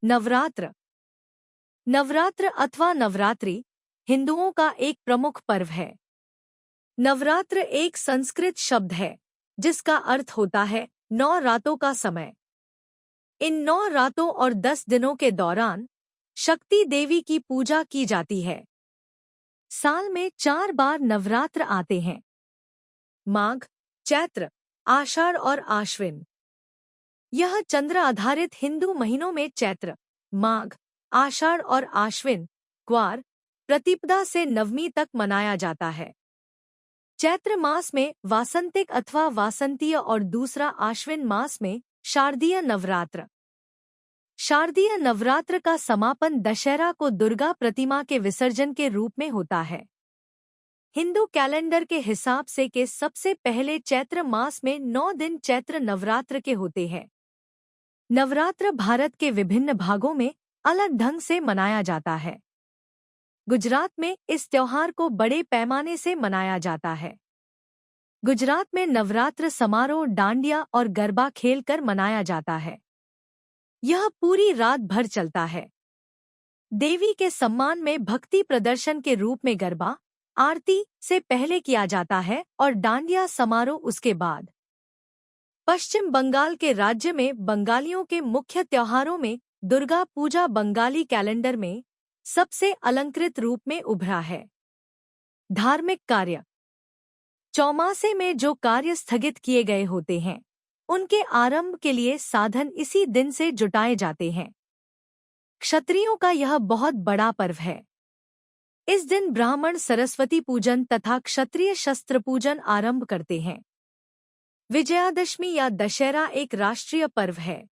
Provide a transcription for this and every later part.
नवरात्र। नवरात्र अथवा नवरात्रि हिंदुओं का एक प्रमुख पर्व है। नवरात्र एक संस्कृत शब्द है जिसका अर्थ होता है 9 रातों का समय। इन 9 रातों और 10 दिनों के दौरान शक्ति देवी की पूजा की जाती है। साल में 4 बार नवरात्र आते हैं: माघ, चैत्र, आषाढ़ और आश्विन। यह चंद्र आधारित हिंदू महीनों में चैत्र, माघ, आषाढ़ और आश्विन, ग्वार, प्रतिपदा से नवमी तक मनाया जाता है। चैत्र मास में वासंतिक अथवा वासंतीय और दूसरा आश्विन मास में शारदीय नवरात्र। शारदीय नवरात्र का समापन दशहरा को दुर्गा प्रतिमा के विसर्जन के रूप में होता है। हिंदू कैलेंडर के हिसाब से के सबसे पहले चैत्र मास में 9 दिन चैत्र नवरात्र के होते हैं। नवरात्र भारत के विभिन्न भागों में अलग ढंग से मनाया जाता है। गुजरात में इस त्योहार को बड़े पैमाने से मनाया जाता है। गुजरात में नवरात्र समारोह डांडिया और गरबा खेलकर मनाया जाता है। यह पूरी रात भर चलता है। देवी के सम्मान में भक्ति प्रदर्शन के रूप में गरबा आरती से पहले किया जाता है और डांडिया समारोह उसके बाद। पश्चिम बंगाल के राज्य में बंगालियों के मुख्य त्योहारों में दुर्गा पूजा बंगाली कैलेंडर में सबसे अलंकृत रूप में उभरा है। धार्मिक कार्य। चौमासे में जो कार्य स्थगित किए गए होते हैं उनके आरंभ के लिए साधन इसी दिन से जुटाए जाते हैं। क्षत्रियों का यह बहुत बड़ा पर्व है। इस दिन ब्राह्मण सरस्वती पूजन तथा क्षत्रिय शस्त्र पूजन आरंभ करते हैं। विजयादशमी या दशहरा एक राष्ट्रीय पर्व है,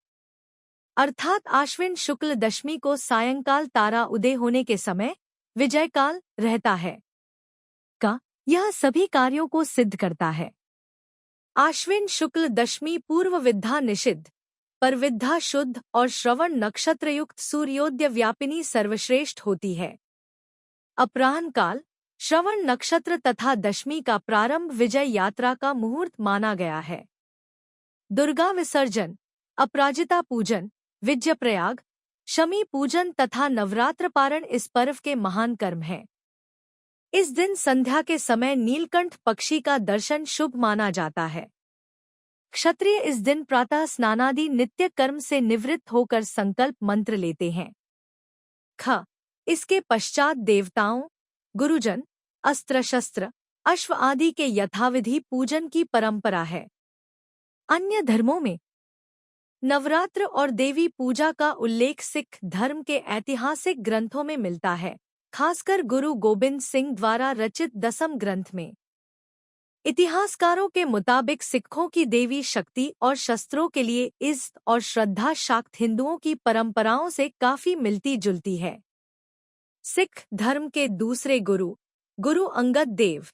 अर्थात आश्विन शुक्ल दशमी को सायंकाल तारा उदय होने के समय विजयकाल रहता है। यह सभी कार्यों को सिद्ध करता है। आश्विन शुक्ल दशमी पूर्व विद्या निषिद्ध, परविद्या शुद्ध और श्रवण नक्षत्रयुक्त सूर्योदय व्यापिनी सर्वश्रेष्ठ होती है। अपराह्न काल, श्रवण नक्षत्र तथा दशमी का प्रारंभ विजय यात्रा का मुहूर्त माना गया है। दुर्गा विसर्जन, अपराजिता पूजन, विजयप्रयाग, शमी पूजन तथा नवरात्र पारण इस पर्व के महान कर्म हैं। इस दिन संध्या के समय नीलकंठ पक्षी का दर्शन शुभ माना जाता है। क्षत्रिय इस दिन प्रातः स्नानादि नित्य कर्म से निवृत्त होकर संकल्प मंत्र लेते हैं। इसके पश्चात देवताओं, गुरुजन, अस्त्र शस्त्र, अश्व आदि के यथाविधि पूजन की परंपरा है। अन्य धर्मों में नवरात्र और देवी पूजा का उल्लेख सिख धर्म के ऐतिहासिक ग्रंथों में मिलता है, खासकर गुरु गोबिंद सिंह द्वारा रचित दसम ग्रंथ में। इतिहासकारों के मुताबिक सिखों की देवी शक्ति और शस्त्रों के लिए इज्जत और श्रद्धा शाक्त हिंदुओं की परंपराओं से काफी मिलती जुलती है। सिख धर्म के दूसरे गुरु, गुरु अंगद देव,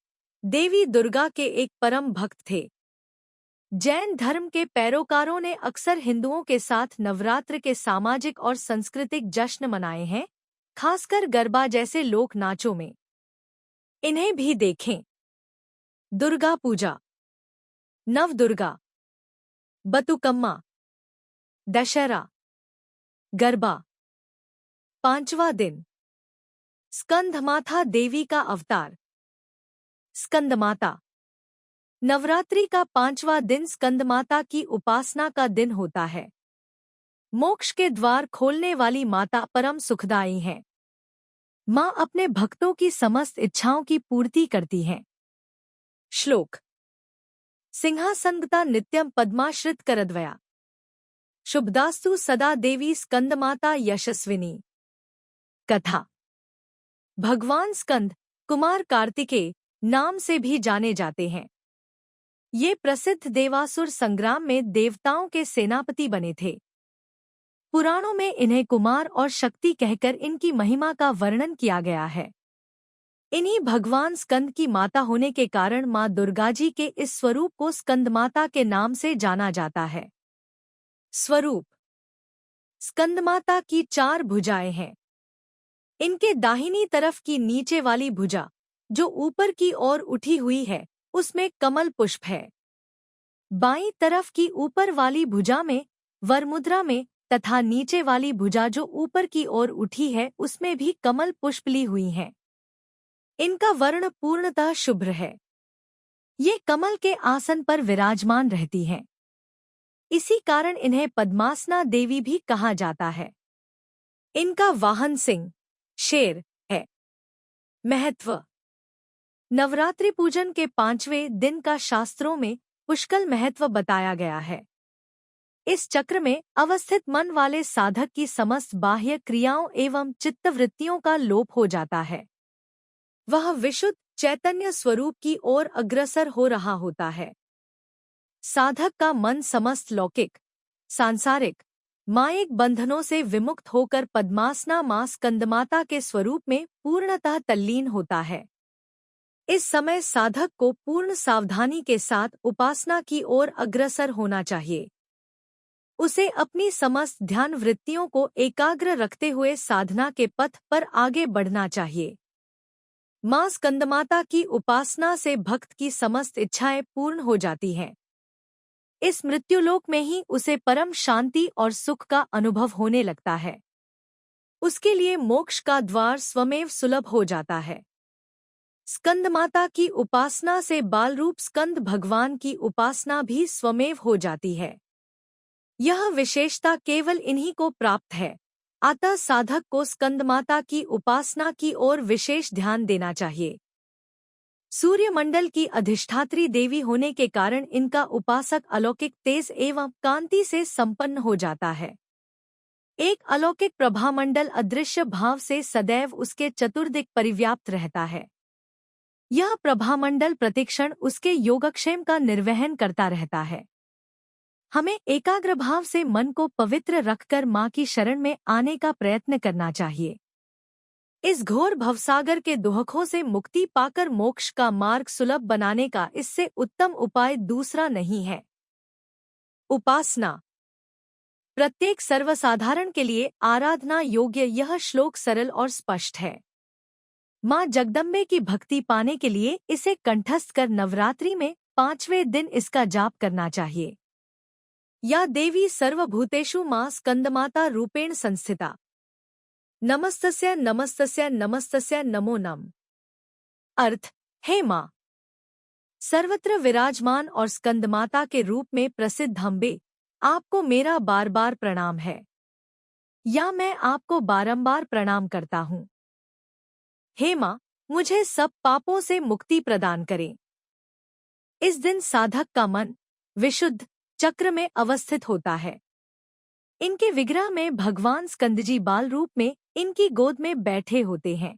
देवी दुर्गा के एक परम भक्त थे। जैन धर्म के पैरोकारों ने अक्सर हिंदुओं के साथ नवरात्र के सामाजिक और सांस्कृतिक जश्न मनाए हैं, खासकर गरबा जैसे लोक नाचों में। इन्हें भी देखें। दुर्गा पूजा, नवदुर्गा, बतुकम्मा, दशहरा, गरबा। 5वां दिन, स्कंदमाता देवी का अवतार, स्कंदमाता। नवरात्रि का 5वां दिन स्कंदमाता की उपासना का दिन होता है। मोक्ष के द्वार खोलने वाली माता परम सुखदायी हैं। माँ अपने भक्तों की समस्त इच्छाओं की पूर्ति करती हैं। श्लोक। सिंहासनगता नित्यम पद्माश्रित करद्वया, शुभदास्तु सदा देवी स्कंदमाता यशस्विनी। कथा। भगवान स्कंद कुमार कार्तिकेय नाम से भी जाने जाते हैं। ये प्रसिद्ध देवासुर संग्राम में देवताओं के सेनापति बने थे। पुराणों में इन्हें कुमार और शक्ति कहकर इनकी महिमा का वर्णन किया गया है। इन्हीं भगवान स्कंद की माता होने के कारण मां दुर्गाजी के इस स्वरूप को स्कंदमाता के नाम से जाना जाता है। स्वरूप। स्कंदमाता की 4 भुजाएं हैं। इनके दाहिनी तरफ की नीचे वाली भुजा, जो ऊपर की ओर उठी हुई है, उसमें कमल पुष्प है। बाईं तरफ की ऊपर वाली भुजा में वरमुद्रा में तथा नीचे वाली भुजा जो ऊपर की ओर उठी है उसमें भी कमल पुष्प ली हुई हैं। इनका वर्ण पूर्णतः शुभ्र है। ये कमल के आसन पर विराजमान रहती हैं। इसी कारण इन्हें पद्मासना देवी भी कहा जाता है। इनका वाहन सिंह, शेर है। महत्व। नवरात्रि पूजन के 5वें दिन का शास्त्रों में पुष्कल महत्व बताया गया है। इस चक्र में अवस्थित मन वाले साधक की समस्त बाह्य क्रियाओं एवं चित्तवृत्तियों का लोप हो जाता है। वह विशुद्ध चैतन्य स्वरूप की ओर अग्रसर हो रहा होता है। साधक का मन समस्त लौकिक, सांसारिक, मायिक बंधनों से विमुक्त होकर पद्मासना मां स्कंदमाता के स्वरूप में पूर्णतः तल्लीन होता है। इस समय साधक को पूर्ण सावधानी के साथ उपासना की ओर अग्रसर होना चाहिए। उसे अपनी समस्त ध्यान वृत्तियों को एकाग्र रखते हुए साधना के पथ पर आगे बढ़ना चाहिए। मां स्कंदमाता की उपासना से भक्त की समस्त इच्छाएं पूर्ण हो जाती हैं। इस मृत्युलोक में ही उसे परम शांति और सुख का अनुभव होने लगता है। उसके लिए मोक्ष का द्वार स्वमेव सुलभ हो जाता है। स्कंदमाता की उपासना से बालरूप स्कंद भगवान की उपासना भी स्वमेव हो जाती है। यह विशेषता केवल इन्हीं को प्राप्त है। अतः साधक को स्कंदमाता की उपासना की ओर विशेष ध्यान देना चाहिए। सूर्यमंडल की अधिष्ठात्री देवी होने के कारण इनका उपासक अलौकिक तेज एवं कांति से संपन्न हो जाता है। एक अलौकिक प्रभामंडल अदृश्य भाव से सदैव उसके चतुर्दिक परिव्याप्त रहता है। यह प्रभामंडल प्रतिक्षण उसके योगक्षेम का निर्वहन करता रहता है। हमें एकाग्र भाव से मन को पवित्र रखकर मां की शरण में आने का प्रयत्न करना चाहिए। इस घोर भवसागर के दुहकों से मुक्ति पाकर मोक्ष का मार्ग सुलभ बनाने का इससे उत्तम उपाय दूसरा नहीं है। उपासना। प्रत्येक सर्वसाधारण के लिए आराधना योग्य यह श्लोक सरल और स्पष्ट है। मां जगदम्बे की भक्ति पाने के लिए इसे कंठस्थ कर नवरात्रि में 5वें दिन इसका जाप करना चाहिए। या देवी सर्वभूतेषु मां स्कंदमाता रूपेण संस्थिता। नमस्तस्य नमस्तस्य नमस्तस्य नमो नमः। अर्थ, हे मां, सर्वत्र विराजमान और स्कंदमाता के रूप में प्रसिद्ध अम्बे, आपको मेरा बार बार प्रणाम है। या मैं आपको बारंबार प्रणाम करता हूँ। हे मां, मुझे सब पापों से मुक्ति प्रदान करें। इस दिन साधक का मन विशुद्ध चक्र में अवस्थित होता है। इनके विग्रह में भगवान स्कंदजी बाल रूप में इनकी गोद में बैठे होते हैं।